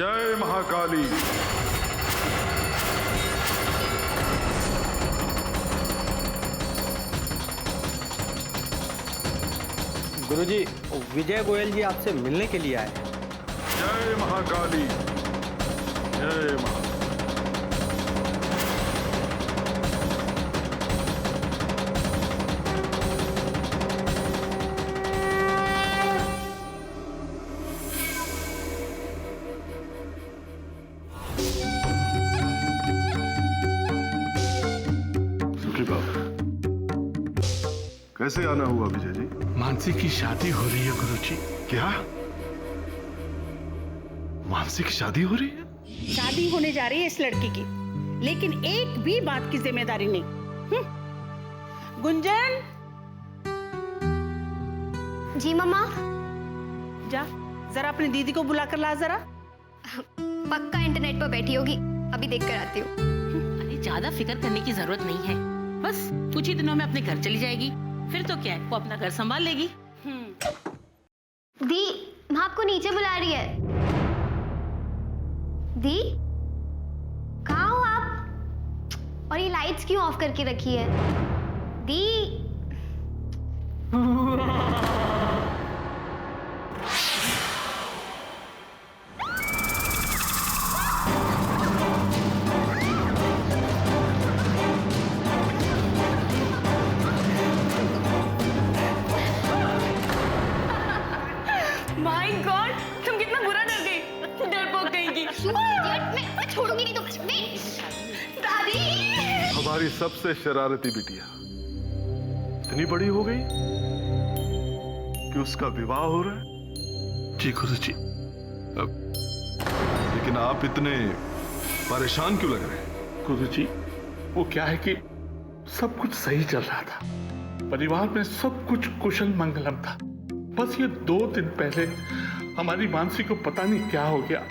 जय महाकाली। गुरुजी, विजय गोयल जी आपसे मिलने के लिए आए हैं। जय महाकाली। जय महा। सुखी बाबा, कैसे आना हुआ विजय जी? मानसी की शादी हो रही है गुरुजी। क्या? मानसी की शादी हो रही है? शादी होने जा रही है इस लड़की की, लेकिन एक भी बात की जिम्मेदारी नहीं। गुंजन, जी मम्मा। जा जरा अपनी दीदी को बुला कर ला जरा। पक्का इंटरनेट पर बैठी होगी, अभी देख कर आती हूँ। अरे ज्यादा फिक्र करने की जरूरत नहीं है, बस कुछ ही दिनों में अपने घर चली जाएगी, फिर तो क्या है, वो अपना घर संभाल लेगी। दी, माँ आपको नीचे बुला रही है। दी, कहाँ हो आप? और ये लाइट्स क्यों ऑफ करके रखी है? दी। माय गॉड, तुम कितना बुरा डर गई, डरपोक कहेगी। मैं छोड़ूंगी नहीं तो। दादी। हमारी सबसे शरारती बिटिया इतनी बड़ी हो गई कि उसका विवाह हो रहा है। जी गुरुजी। लेकिन आप इतने परेशान क्यों लग रहे हैं? गुरुजी, वो क्या है कि सब कुछ सही चल रहा था, परिवार में सब कुछ कुशल मंगलम था। बस ये 2 दिन पहले हमारी मानसी को पता नहीं क्या हो गया,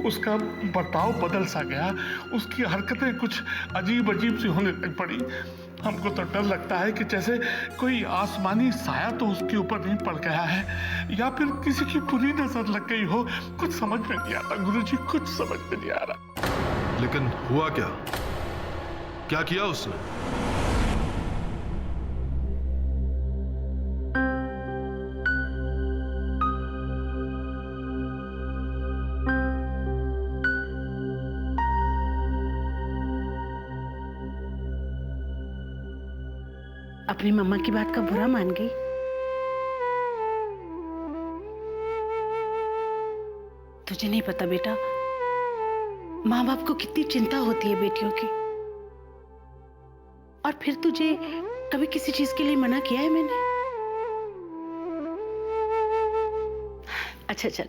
उसका बर्ताव बदल सा गया, उसकी हरकतें कुछ अजीब अजीब सी होने लग पड़ी। हमको तो डर लगता है कि जैसे कोई आसमानी साया तो उसके ऊपर नहीं पड़ गया है, या फिर किसी की बुरी नजर लग गई हो। कुछ समझ में नहीं आता गुरुजी, कुछ समझ में नहीं आ रहा। लेकिन हुआ क्या? क्या किया उसने? अपनी मम्मा की बात का बुरा मान गई। तुझे नहीं पता बेटा, माँ बाप को कितनी चिंता होती है बेटियों की। और फिर तुझे कभी किसी चीज के लिए मना किया है मैंने? अच्छा चल,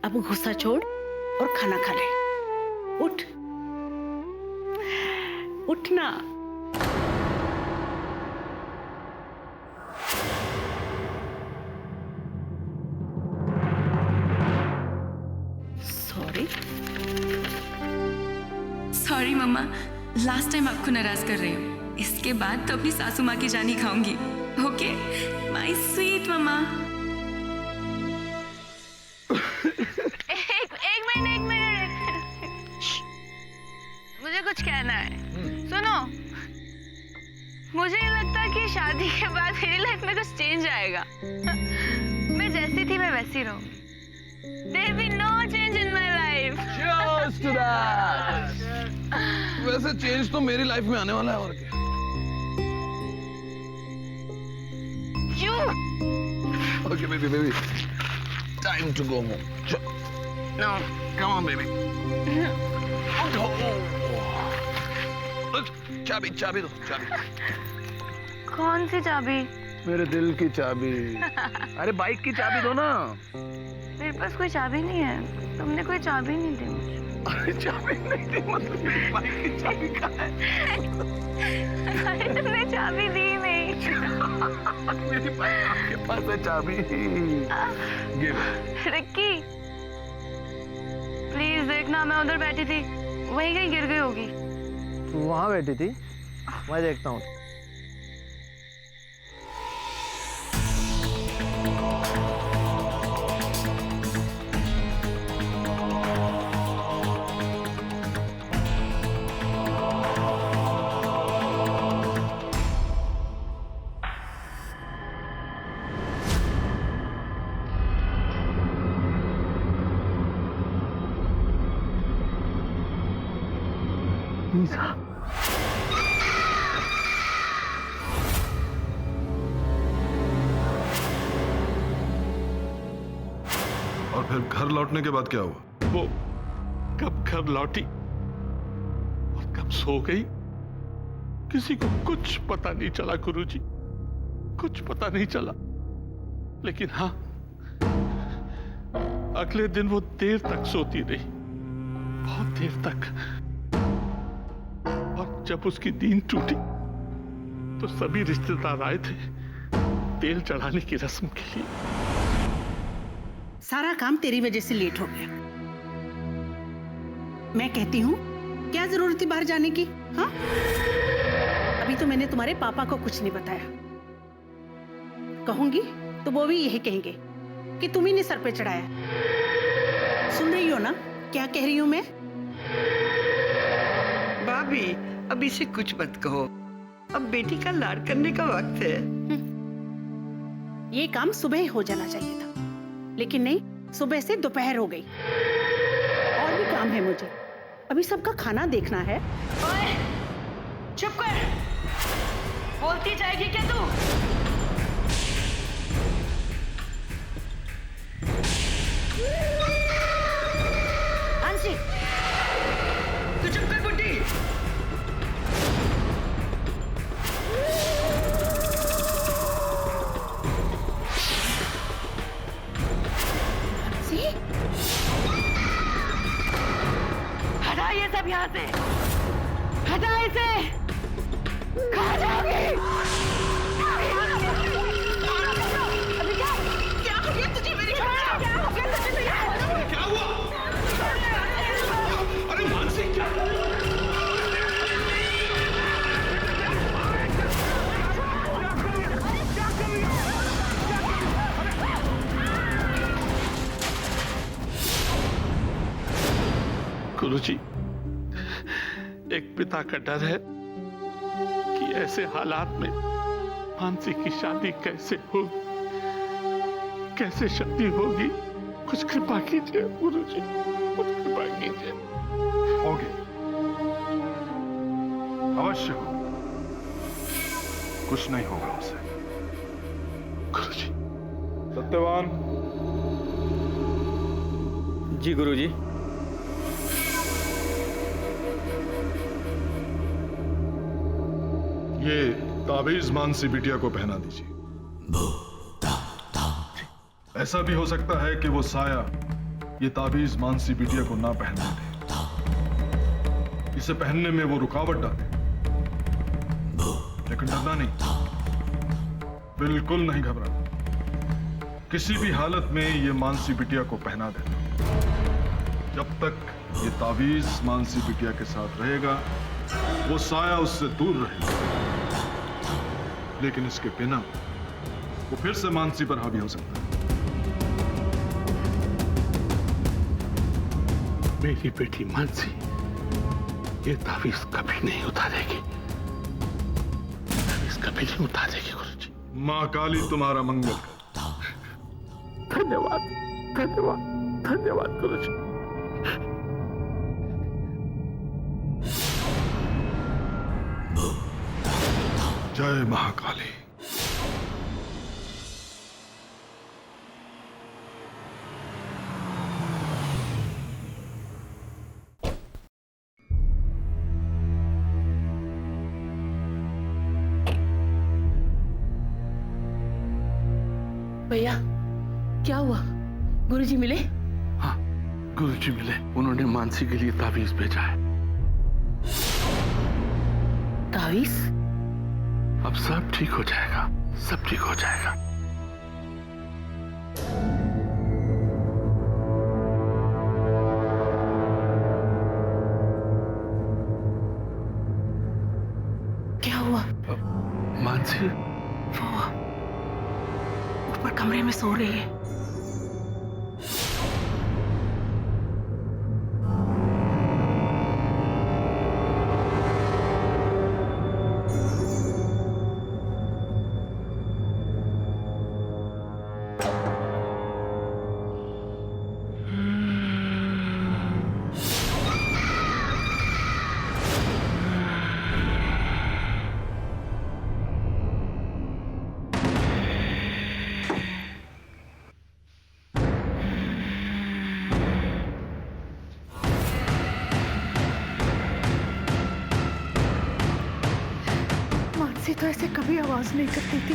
अब गुस्सा छोड़ और खाना खा ले। उठ उठना। सॉरी मम्मा, लास्ट टाइम आपको नाराज कर रही हूँ। इसके बाद तो अपनी सासू माँ की जानी खाऊंगी। ओके माय स्वीट मम्मा। एक मिनट मुझे कुछ कहना है। सुनो, मुझे नहीं लगता कि शादी के बाद मेरी लाइफ में कुछ चेंज आएगा। मैं जैसी थी मैं वैसी रहूंगी। There will be no change in my life. Cheers to that. वैसे चेंज तो मेरी लाइफ में आने वाला है और क्या? Okay, baby. Time to go home. No. Come on, baby. चाबी दो, चाबी। कौन सी चाबी? मेरे दिल की चाबी। अरे बाइक की चाबी दो ना। मेरे पास कोई चाबी नहीं है। तुमने कोई चाबी नहीं दी मुझे। अरे चाबी नहीं दी मतलब मेरी बाइक की चाबी कहाँ है? अरे तुमने चाबी दी नहीं। मेरी बाइक आपके पास है चाबी। रिक्की, प्लीज देखना, मैं उधर बैठी थी, वहीं कहीं गिर गई होगी। वहां बैठी थी, मैं देखता हूँ। मीसा, और फिर घर लौटने के बाद क्या हुआ? वो कब घर लौटी और कब सो गई, किसी को कुछ पता नहीं चला गुरुजी, कुछ पता नहीं चला। लेकिन हाँ, अगले दिन वो देर तक सोती रही, बहुत देर तक। और जब उसकी नींद टूटी तो सभी रिश्तेदार आए थे तेल चढ़ाने की रस्म के लिए। सारा काम तेरी वजह से लेट हो गया। मैं कहती हूँ, क्या जरूरत थी बाहर जाने की? हाँ, अभी तो मैंने तुम्हारे पापा को कुछ नहीं बताया। कहूंगी तो वो भी यही कहेंगे कि तुम ही ने सर पे चढ़ाया। सुन रही हो ना क्या कह रही हूँ मैं? भाभी, अब इसे कुछ मत कहो, अब बेटी का लाड करने का वक्त है। ये काम सुबह हो जाना चाहिए था, लेकिन नहीं, सुबह से दोपहर हो गई। और भी काम है मुझे, अभी सबका खाना देखना है। ओए, चुप कर, बोलती जाएगी क्या तू? अंशी, तू चुप कर बुड्ढी। हटा ये सब यहाँ से, हटा इसे। कहाँ जाओगी? अभी क्या हो गया तुझे? मेरी क्या हो गया तुझे? क्या हुआ? अरे मानसी, क्या? गुरुजी, एक पिता का डर है कि ऐसे हालात में मानसी की शादी कैसे होगी, कैसे शादी होगी। कुछ कृपा कीजिए गुरुजी, कुछ कृपा कीजिए। होगी, अवश्य होगी, कुछ नहीं होगा उसे। गुरुजी। सत्यवान। जी गुरुजी। ये ताबीज मानसी बिटिया को पहना दीजिए। ऐसा भी हो सकता है कि वो साया ये ताबीज मानसी बिटिया को ना पहनने दे, इसे पहनने में वो रुकावट डाले। लेकिन डरना नहीं, बिल्कुल नहीं घबराना। किसी भी हालत में ये मानसी बिटिया को पहना देना। जब तक ये ताबीज मानसी बिटिया के साथ रहेगा, वो साया उससे दूर रहेगा। लेकिन इसके बिना वो फिर से मानसी पर हावी हो सकता है। मेरी बेटी मानसी ये तावीज कभी नहीं उतारेगी, तावीज कभी नहीं उतारेगी गुरुजी। मां काली तुम्हारा मंगल करे। धन्यवाद, धन्यवाद, धन्यवाद गुरुजी। जय महाकाली। भैया, क्या हुआ? गुरुजी मिले? हाँ, गुरुजी मिले। उन्होंने मानसी के लिए तावीज भेजा है। तावीज? अब सब ठीक हो जाएगा, सब ठीक हो जाएगा। क्या हुआ? मानसी वो ऊपर कमरे में सो रही है। तो ऐसे कभी आवाज नहीं करती थी।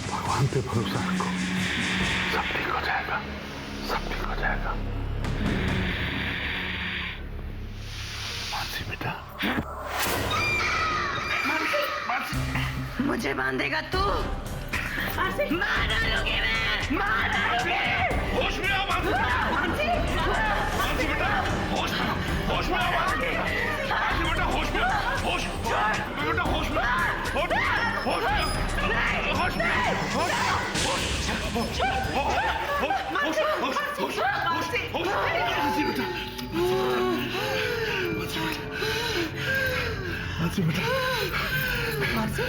भगवान पे भरोसा रखो, सब ठीक हो जाएगा, सब ठीक हो जाएगा। मानसी बेटा, मुझे बांधेगा तू? मार डालूंगी मैं, मार डालूंगी। होश में आओ मानसी, मानसी बेटा, होश में, होश में आओ मानसी बेटा, होश में, होश बेटा, होश में, होश में, होश में, होश में, मानसी बेटा, मानसी बेटा,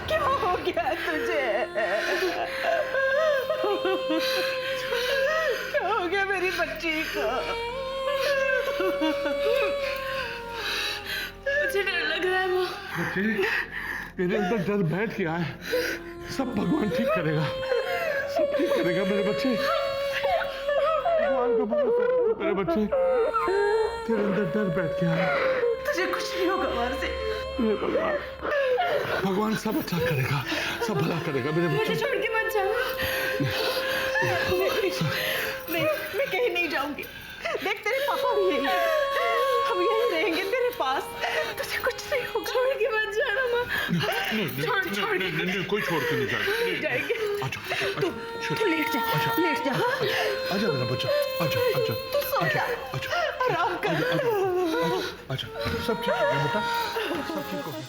क्या हो गया तुझे? क्या हो गया मेरी बच्ची को? मुझे डर लग रहा है माँ। बच्चे, मेरे अंदर डर बैठ गया है। सब भगवान ठीक करेगा, सब ठीक करेगा मेरे बच्चे। भगवान का भरोसा रखो मेरे बच्चे। तेरे अंदर डर बैठ गया है। तुझे कुछ नहीं होगा मानसी। भगवान, भगवान सब अच्छा करेगा, सब भला करेगा मेरे बच्चे। छोड़ के मत जाओ। नहीं, मैं कहीं नहीं जाऊंगी। देख तेरे पापा भी यही हैं। हम यहीं रहेंगे तेरे पास। तुझे कुछ नहीं होगा। छोड़ के मत जाना माँ। छोड़ के नहीं, कोई छोड़ के नहीं जाएंगे। आजा, तू लेट जा, लेट जा। आजा मेरा बच्चा, आजा, आजा, तू सो जा, आजा, आराम कर। आजा, सब ठीक हो गया बेटा, सब ठीक हो गया।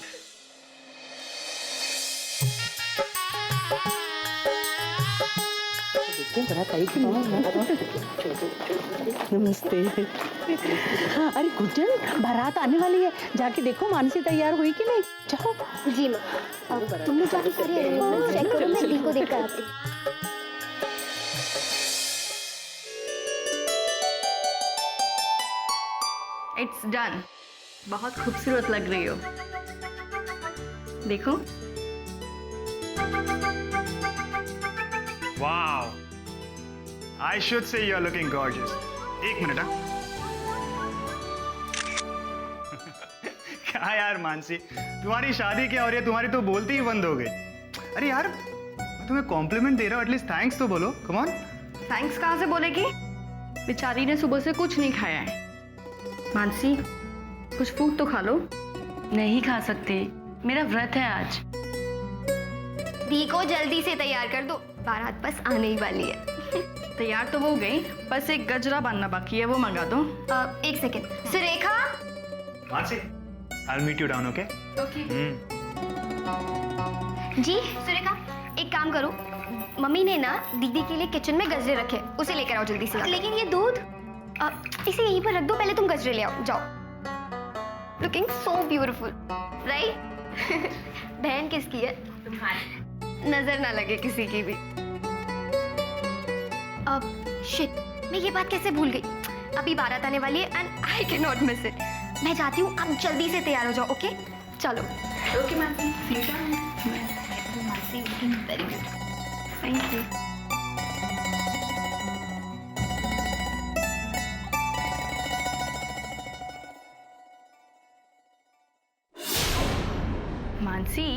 नमस्ते। अरे गुंजन, बारात आने वाली है, जाके देखो मानसी तैयार हुई कि नहीं। जाओ। जी माँ, तुम लोग जाके सारे अरेंजमेंट्स चेक करो, मैं दी को देखकर आती हूँ। It's done. बहुत खूबसूरत लग रही हो। देखो। Wow! I should say you're looking gorgeous. एक मिनट हाँ। क्या यार मानसी, तुम्हारी शादी क्या हो रही है, तुम्हारी तो बोलती ही बंद हो गई। अरे यार, मैं तुम्हें कॉम्प्लीमेंट दे रहा हूँ, एटलीस्ट थैंक्स तो बोलो, कम ऑन। थैंक्स कहाँ से बोलेगी? बेचारी ने सुबह से कुछ नहीं खाया है। मानसी, कुछ फूड तो खा लो। नहीं खा सकते, मेरा व्रत है आज। दी को जल्दी से तैयार कर दो, बारात बस आने ही वाली है। तैयार तो हो गई, बस एक गजरा बांधना बाकी है, वो मंगा दो। एक second. Surekha. Mansi, I'll meet you down, okay? Okay. जी सुरेखा, एक काम करो, मम्मी ने ना दीदी के लिए किचन में गजरे रखे, उसे लेकर आओ जल्दी से। लेकिन ये दूध इसे यहीं पर रख दो, पहले तुम गजरे ले आओ, जाओ। Looking so beautiful, right? बहन किसकी है? तुम्हारी। नजर ना लगे किसी की भी। शिट, मैं ये बात कैसे भूल गई। अभी बारात आने वाली है and I can not miss it. मैं जाती हूँ, आप जल्दी से तैयार हो जाओ, ओके? चलो। Okay Mansi, Mansi very good, thank you. Mansi,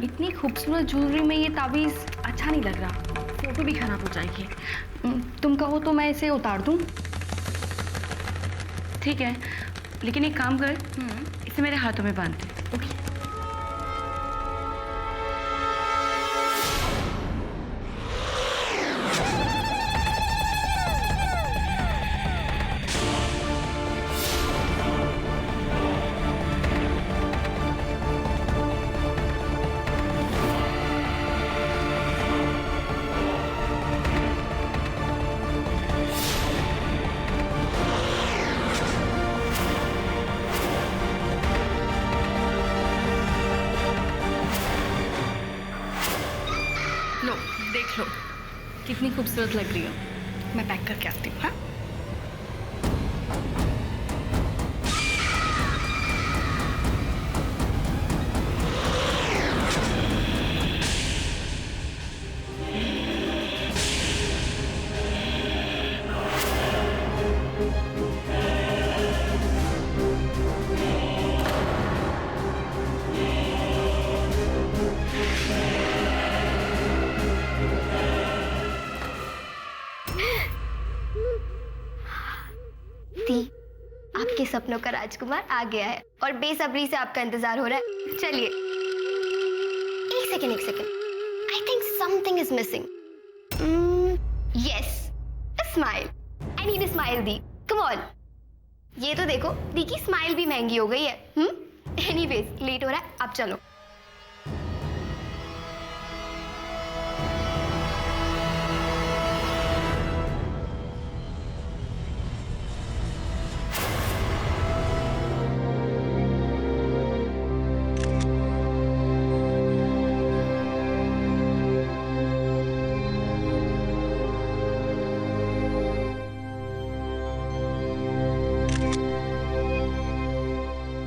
इतनी खूबसूरत ज्वेलरी में ये ताबीज अच्छा नहीं लग रहा, फोटो भी खराब हो जाएगी। तुम कहो तो मैं इसे उतार दूं? ठीक है, लेकिन एक काम कर, इसे मेरे हाथों में बांध दे। ओके। लो, देख लो कितनी खूबसूरत लग रही हो। मैं पैक करके आती हूँ। हाँ, सपनों का राजकुमार आ गया है और बेसब्री से आपका इंतजार हो रहा है। चलिए एक second, I think something is missing. Yes, a smile. I need a smile the, come on. ये तो देखो, दी की स्माइल भी महंगी हो गई है। एनीवेज, लेट हो रहा है, आप चलो।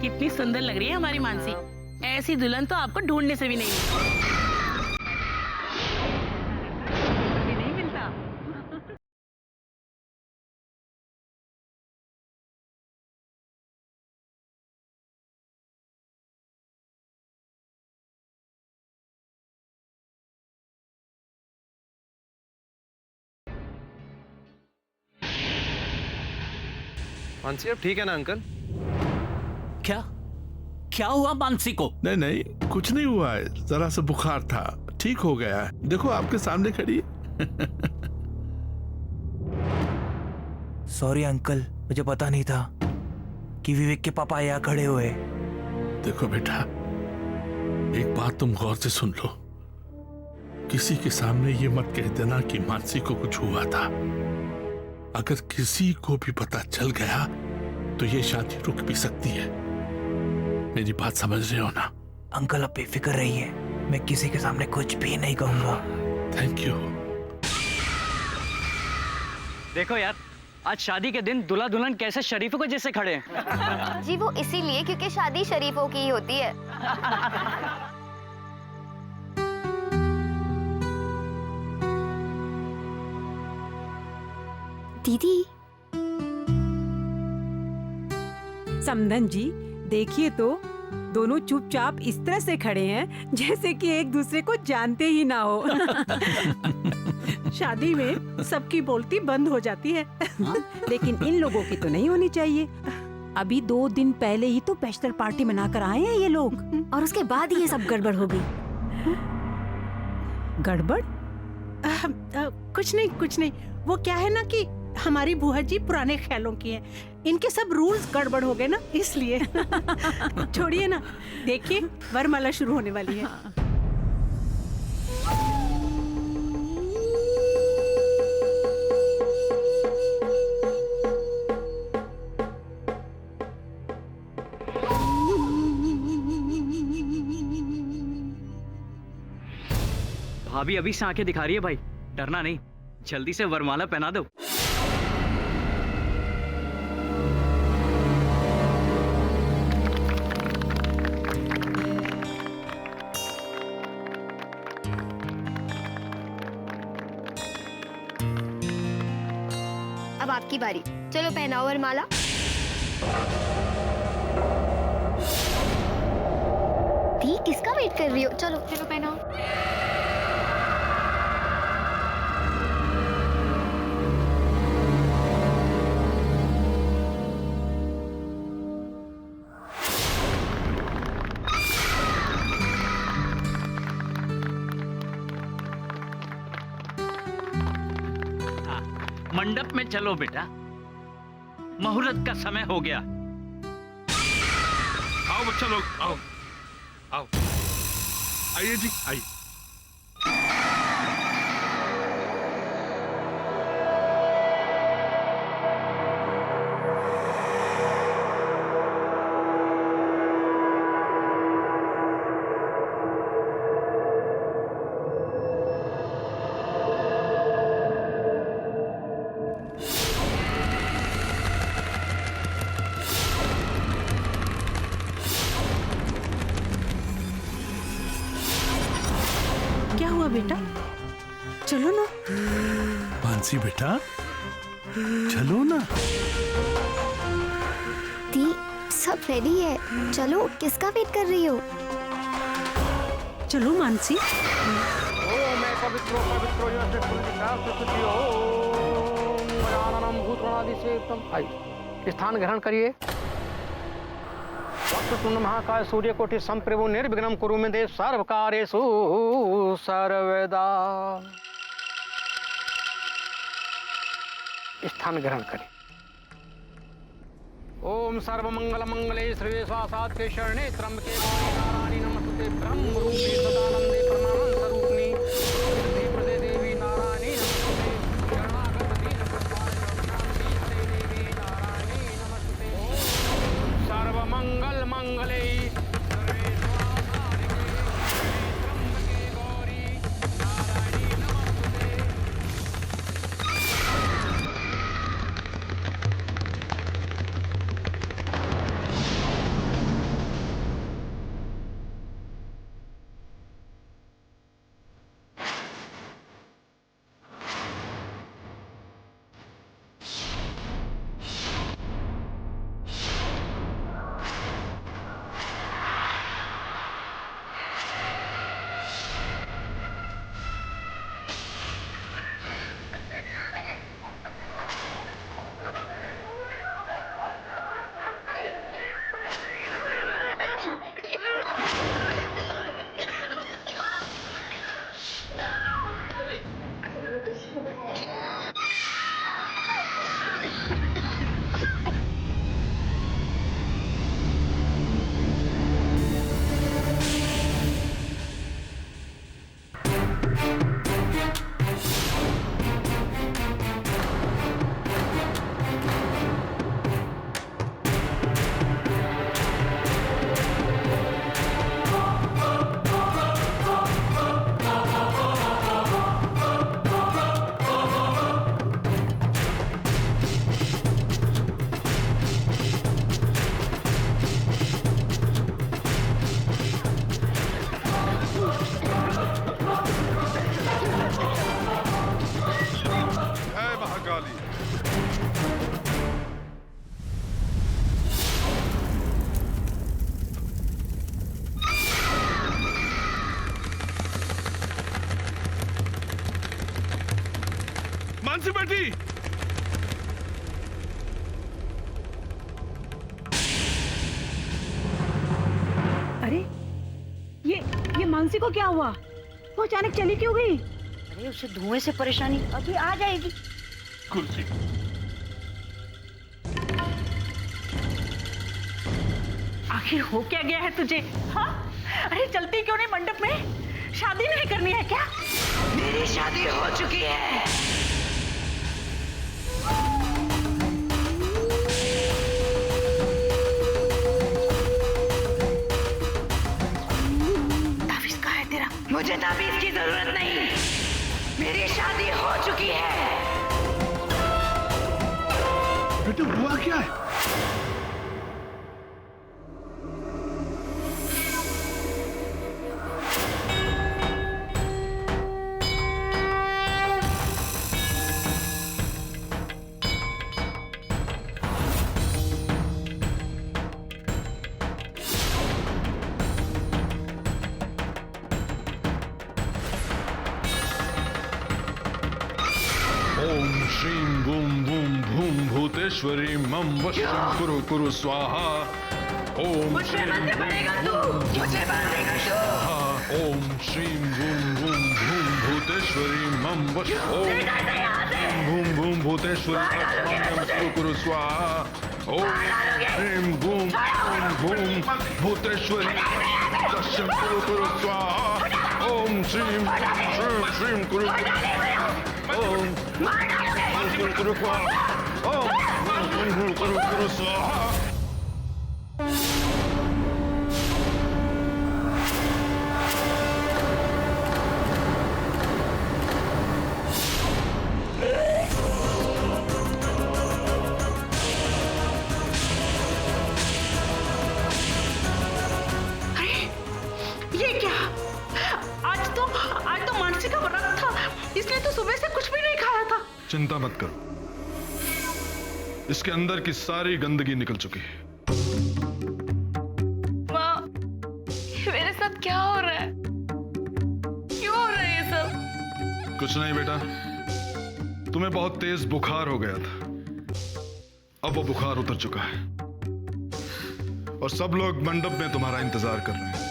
कितनी सुंदर लग रही है हमारी मानसी। ऐसी दुल्हन तो आपको ढूंढने से भी नहीं मिलता। मानसी अब ठीक है ना अंकल? क्या क्या हुआ मानसी को? नहीं नहीं, कुछ नहीं हुआ है, जरा सा बुखार था, ठीक हो गया है। देखो आपके सामने खड़ी। सॉरी अंकल, मुझे पता नहीं था कि विवेक के पापा यहाँ खड़े हुए। देखो बेटा, एक बात तुम गौर से सुन लो। किसी के सामने ये मत कह देना कि मानसी को कुछ हुआ था। अगर किसी को भी पता चल गया तो ये शादी रुक भी सकती है। मेरी बात समझ रहे हो ना? अंकल आप बेफिक्र रहिए, मैं किसी के सामने कुछ भी नहीं कहूंगा। Thank you. देखो यार, आज शादी के दिन दूल्हा दुल्हन कैसे शरीफों को जैसे खड़े हैं। जी वो इसीलिए क्योंकि शादी शरीफों की ही होती है। दीदी। समधन जी देखिए तो, दोनों चुपचाप इस तरह से खड़े हैं जैसे कि एक दूसरे को जानते ही ना हो। शादी में सबकी बोलती बंद हो जाती है। लेकिन इन लोगों की तो नहीं होनी चाहिए। अभी 2 दिन पहले ही तो बैचलर पार्टी मनाकर आए हैं ये लोग, और उसके बाद ही ये सब गड़बड़ हो गई। गड़बड़? कुछ नहीं, वो क्या है ना कि हमारी बुआ जी पुराने ख्यालों की हैं, इनके सब रूल्स गड़बड़ हो गए ना, इसलिए। छोड़िए ना, देखिए वरमाला शुरू होने वाली है। भाभी अभी से आंखें दिखा रही है भाई, डरना नहीं, जल्दी से वरमाला पहना दो। अब आपकी बारी, चलो पहनाओ वरमाला। दी किसका वेट कर रही हो? चलो पहनाओ। मंडप में चलो बेटा, मुहूर्त का समय हो गया। आओ बच्चा लोग, आओ आओ, आइए जी आइए। क्या हुआ बेटा? चलो ना। मानसी बेटा, चलो ना। दी सब रेडी है, चलो, किसका वेट कर रही हो? चलो मानसी। स्थान ग्रहण करिए। वक्रतुंड महाकाय सूर्यकोटि संप्रभु निर्विघ्नं कुरु मे देव सर्वकार्येषु सर्वदा। स्थान ग्रहण करें। ओम सर्वमंगल मंगले श्री स्वासात के शरणे त्र्यंबके नारायणी नमस्ते ब्रह्म रूपे सदानंदे परमानंद स्वरूपिणी प्रदे देवी नारायणी नमस्ते शरणागत दीन प्रपाल देवी नारायणी नमस्ते। ओम सर्वमंगल मंगले मानसी बेटी, अरे ये मानसी को क्या हुआ? वो अचानक चली क्यों गई? अरे उसे धुएं से परेशानी, अभी आ जाएगी। कुर्सी आखिर हो क्या गया है तुझे? हाँ? अरे चलती क्यों नहीं मंडप में? शादी नहीं करनी है क्या? मेरी शादी हो चुकी है। ताबीज कहाँ है तेरा? मुझे ताबीज की जरूरत नहीं, मेरी शादी हो चुकी है। बेटे हुआ क्या है? ओम श्रीं बूम बूम भूम भूतेश्वरी मम वशं कुरु कुरु स्वाहा। ओम श्रीं ओम श्रीं बूम बूम भूम भूतेश्वरी मम वशं बूम बूम भूतेश्वरी कुरु कुरु स्वाहा। ओम श्रीं बूम बूम भूतेश्वरी वशं कुरु कुरु स्वाहा। ओम श्रीं श्रीं कुरु ओम कुरु कुरु स्वाहा। ओम कुरु कुरु स्वाहा। ये क्या? आज तो मानसी का व्रत था, इसलिए तो सुबह से कुछ भी नहीं खाया था। चिंता मत करो, इसके अंदर की सारी गंदगी निकल चुकी है। माँ, मेरे साथ क्या हो रहा है? क्यों हो रहा है ये सब? कुछ नहीं बेटा, तुम्हें बहुत तेज बुखार हो गया था, अब वो बुखार उतर चुका है। और सब लोग मंडप में तुम्हारा इंतजार कर रहे हैं।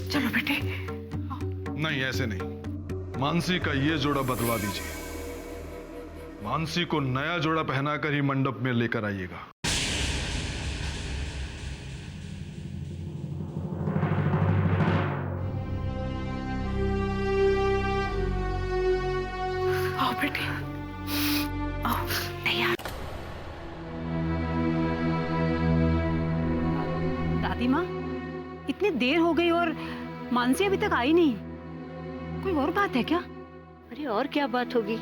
चलो बेटे। नहीं, ऐसे नहीं। मानसी का ये जोड़ा बदलवा दीजिए। मानसी को नया जोड़ा पहनाकर ही मंडप में लेकर आइएगा। आओ बेटे, आओ। तैयार। दादी माँ, इतनी देर हो गई और मानसी अभी तक आई नहीं। कोई और बात है क्या? अरे और क्या बात होगी?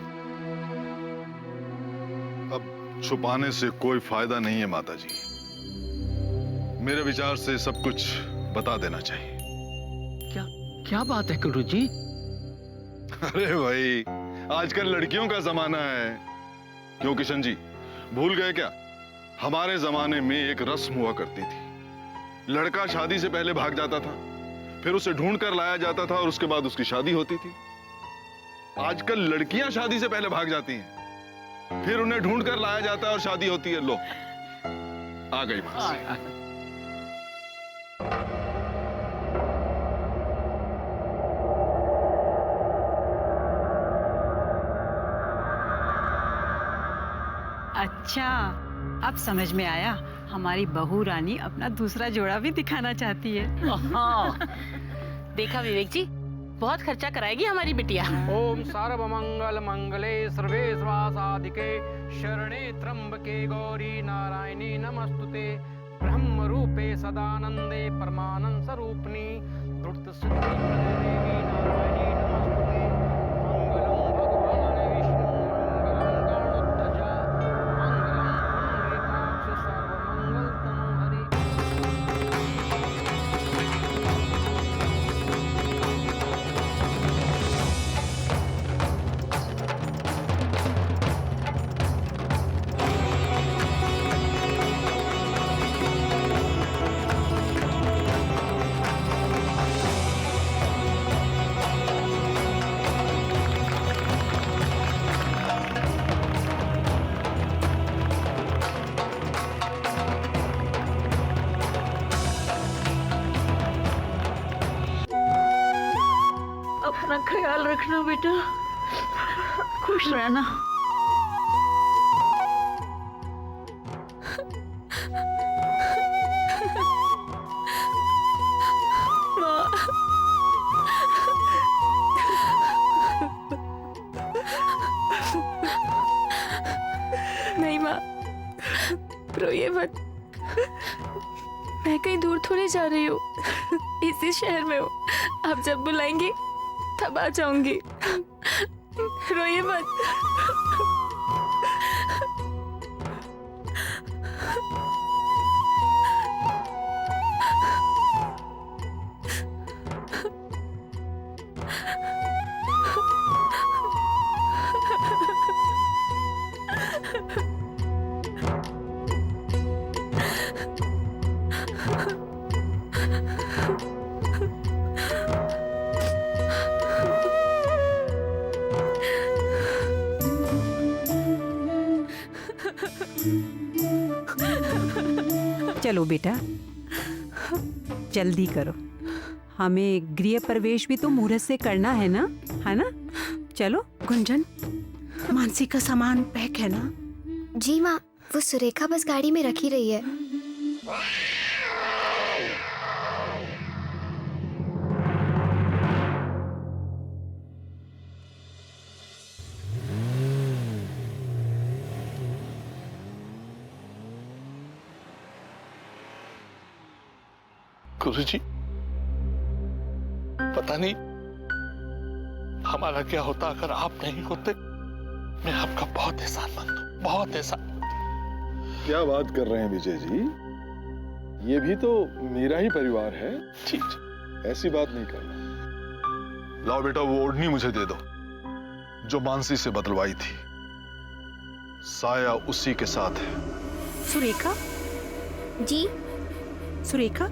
अब छुपाने से कोई फायदा नहीं है माता जी। मेरे विचार से सब कुछ बता देना चाहिए। क्या बात है गुरुजी? अरे भाई, आजकल लड़कियों का जमाना है। क्यों किशन जी, भूल गए क्या? हमारे जमाने में एक रस्म हुआ करती थी। लड़का शादी से पहले भाग जाता था, फिर उसे ढूंढ कर लाया जाता था और उसके बाद उसकी शादी होती थी। आजकल लड़कियां शादी से पहले भाग जाती हैं, फिर उन्हें ढूंढ कर लाया जाता है और शादी होती है। लो, आ गई बात। अच्छा, अब समझ में आया। हमारी बहू रानी अपना दूसरा जोड़ा भी दिखाना चाहती है। हाँ। देखा विवेक जी, बहुत खर्चा कराएगी हमारी बिटिया। ओम सर्वमंगल मंगले सर्वे स्वासादिके शरणे त्र्यंबके गौरी नारायणी नमस्तुते ब्रह्म रूपे सदानंदे परमानंद स्वरूपिणी धृत सिद्धि प्रदे देवी नारायणी नमस्तुते मंगलम भगवान विष्णु मंगलम गरुड़ध्वजा मंगलम पुंडरीकाक्ष सर्वमंगल तनोहरि। अपना ख्याल रखना बेटा, खुश रहना। माँ, नहीं माँ, रोइए मत। मैं कहीं दूर थोड़ी जा रही हूँ, इसी शहर में हूँ। आप जब बुलाएंगी तब आ जाऊंगी। रोइए मत। चलो बेटा, जल्दी करो। हमें गृह प्रवेश भी तो मुहूर्त से करना है ना, है ना? चलो। गुंजन, मानसी का सामान पैक है ना? जी माँ, वो सुरेखा बस गाड़ी में रखी रही है। गुरुजी, पता नहीं हमारा क्या होता अगर आप नहीं होते। मैं आपका बहुत एहसानमंद हूँ, बहुत एहसान। क्या बात कर रहे हैं विजय जी? ये भी तो मेरा ही परिवार है। ठीक, ऐसी बात नहीं करना। लाओ बेटा, वो ओढ़नी मुझे दे दो जो मानसी से बदलवाई थी। साया उसी के साथ है। सुरेखा जी? सुरेखा,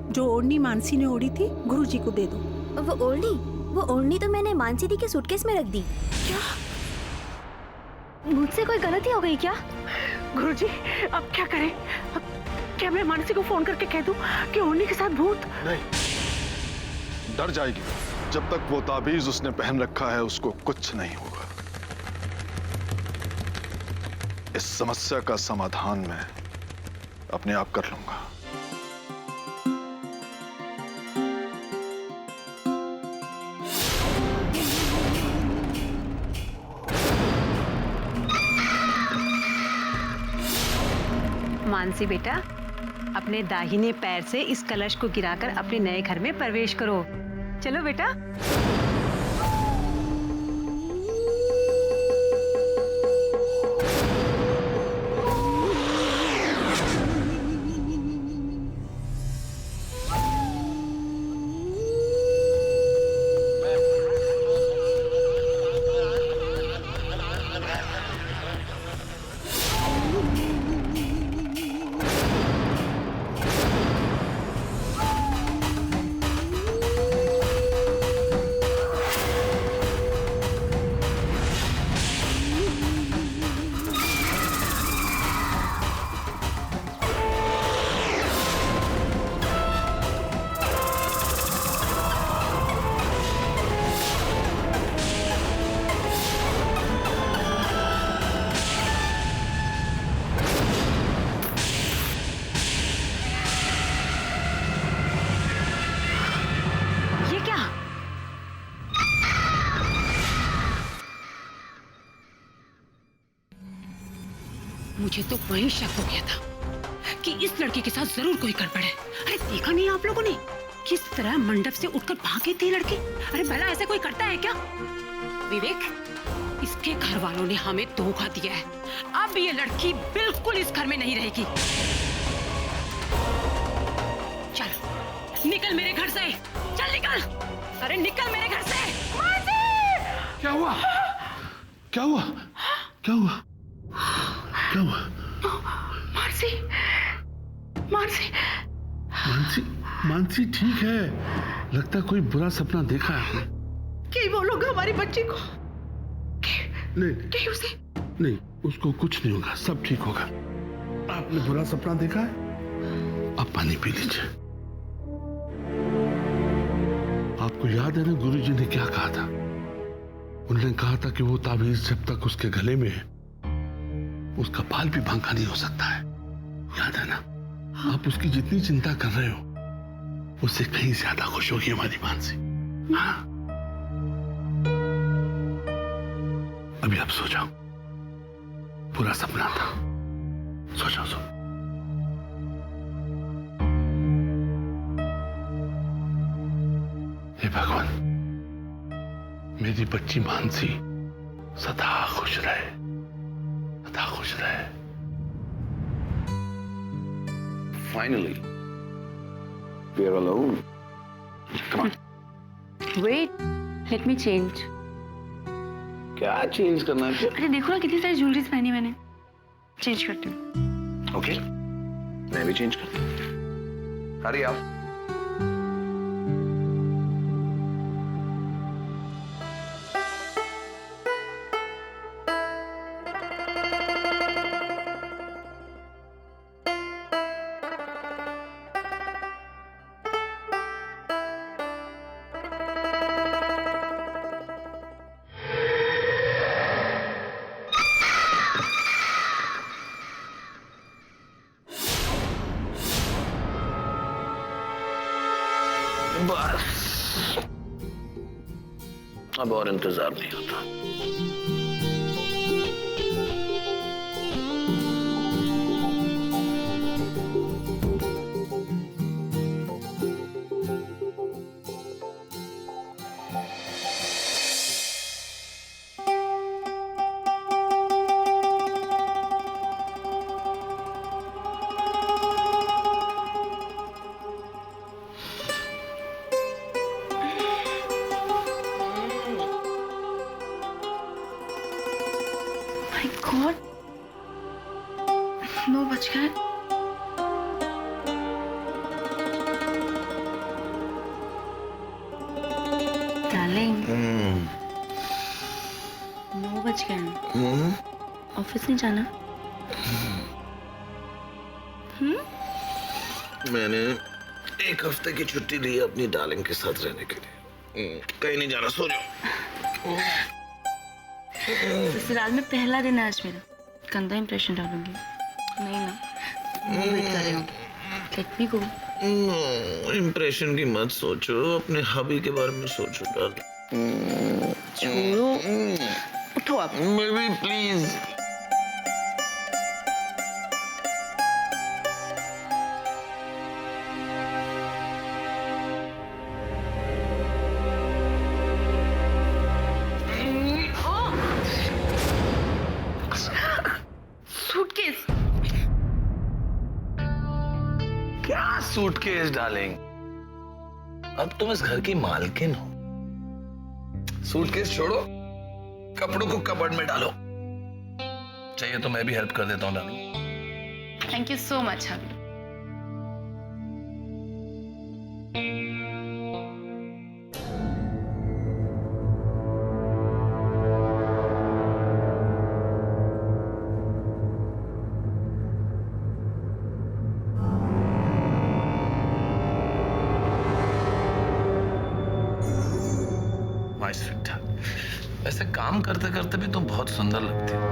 जो ओढ़नी मानसी ने ओढ़ी थी गुरुजी को दे दो। वो ओढ़नी तो मैंने मानसी दी के सूटकेस में रख दी। क्या मुझसे कोई गलती हो गई क्या? गुरुजी, अब क्या करें? अब क्या मैं मानसी को फोन करके कह दूं कि ओढ़नी के साथ भूत? नहीं, डर जाएगी। जब तक वो ताबीज उसने पहन रखा है उसको कुछ नहीं होगा। इस समस्या का समाधान मैं अपने आप कर लूंगा। मानसी बेटा, अपने दाहिने पैर से इस कलश को गिराकर अपने नए घर में प्रवेश करो। चलो बेटा। मुझे तो वही शक हो गया था कि इस लड़के के साथ जरूर कोई गड़बड़ है। अरे देखा नहीं आप लोगों ने किस तरह मंडप से उठकर भागे थे लड़के? अरे भला ऐसा कोई करता है क्या? विवेक, इसके घर वालों ने हमें धोखा दिया है। अब ये लड़की बिल्कुल इस घर में नहीं रहेगी। चल निकल मेरे घर से, चल निकल। अरे निकल मेरे घर से। क्या हुआ? क्या हुआ? क्या हुआ? क्या हुआ? मानसी, मानसी, मानसी, मानसी ठीक है। लगता कोई बुरा सपना देखा है। क्या वो लोग हमारी बच्ची को? नहीं, क्या उसे? नहीं, उसको कुछ नहीं होगा, सब ठीक होगा। आपने बुरा सपना देखा है? आप पानी पी लीजिए। आपको याद है ना गुरुजी ने क्या कहा था? उन्होंने कहा था कि वो ताबीज जब तक उसके गले में है उसका बाल भी बांका नहीं हो सकता है। याद है ना? आप उसकी जितनी चिंता कर रहे हो उससे कहीं ज्यादा खुश होगी हमारी मानसी। हाँ, अभी आप सो जाओ। पूरा सपना था, सो जाओ, सो। हे भगवान, मेरी बच्ची मानसी सदा खुश रहे, सदा खुश रहे। Finally, we are alone. Come on. Wait, let me change. क्या चेंज करना है? अरे देखो ना कितनी सारी ज्वेलरीज पहनी मैंने। चेंज करती हूँ। ओके, मैं भी चेंज करता हूँ। हरी आप। बस अब और इंतजार नहीं होता। गॉड, 9 बज गए। डार्लिंग, 9 बज गए। ऑफिस नहीं जाना? मैंने 1 हफ्ते की छुट्टी ली है अपनी डार्लिंग के साथ रहने के लिए। कहीं नहीं जाना, सो जाओ। ससुराल में पहला दिन है आज मेरा, गंदा इंप्रेशन डालूंगी नहीं ना? वेट कर रहे हो, लेट मी गो। इंप्रेशन की मत सोचो, अपने हबी के बारे में सोचो डार्लिंग। छोड़ो, उठो आप। Baby please. सूटकेस। क्या सूटकेस डार्लिंग? अब तुम इस घर की मालकिन हो। सूटकेस छोड़ो, कपड़ों को कबर्ड में डालो। चाहिए तो मैं भी हेल्प कर देता हूँ darling. Thank you so much hubby. My sweetheart, वैसे काम करते करते भी तुम बहुत सुंदर लगती हो।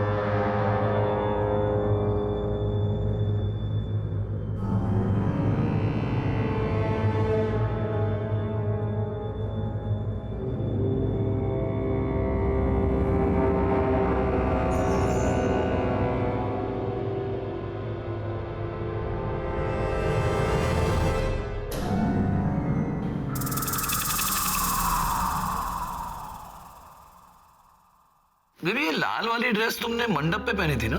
बेबी, ये लाल वाली ड्रेस तुमने मंडप पे पहनी थी ना?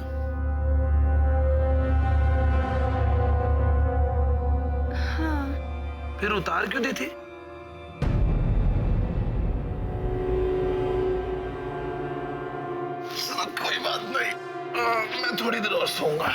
हाँ। फिर उतार क्यों दी थी? कोई बात नहीं, मैं थोड़ी देर और सोऊंगा।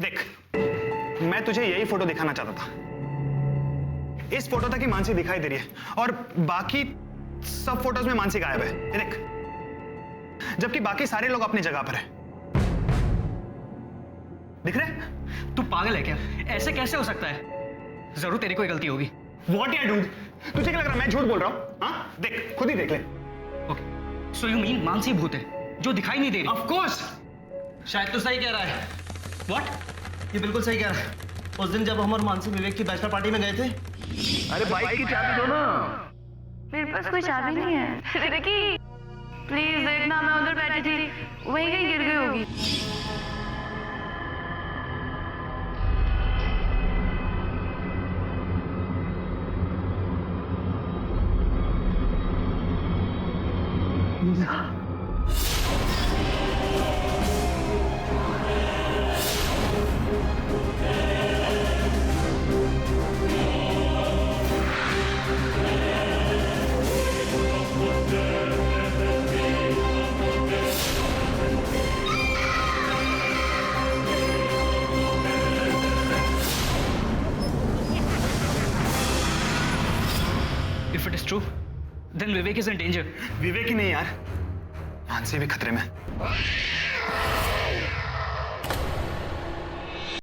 देख, मैं तुझे यही फोटो दिखाना चाहता था। इस फोटो तक ही मानसी दिखाई दे रही है और बाकी सब फोटोज में मानसी गायब है। ये देख, जबकि बाकी सारे लोग अपनी जगह पर हैं। दिख रहे? तू पागल है क्या? ऐसे कैसे हो सकता है? जरूर तेरी कोई गलती होगी। What यार डूड, तुझे क्या लग रहा है मैं झूठ बोल रहा हूँ? हाँ, देख, खुद ही देख ले। Okay, so you mean Mansi भूत है जो दिखाई नहीं दे रही? Of course। शायद तो सही कह रहा है। What? ये बिल्कुल सही कह रहा है। उस दिन जब हम और मानसी विवेक की बैचलर पार्टी में गए थे। अरे बाइक की चाबी दो ना। मेरे पास कोई चाबी नहीं है। रिकी, प्लीज देखना, मैं उधर बैठी थी, वहीं कहीं गिर गई होगी। If it is true, then Vivek is in danger. विवेक ही नहीं यार, मानसी भी खतरे में।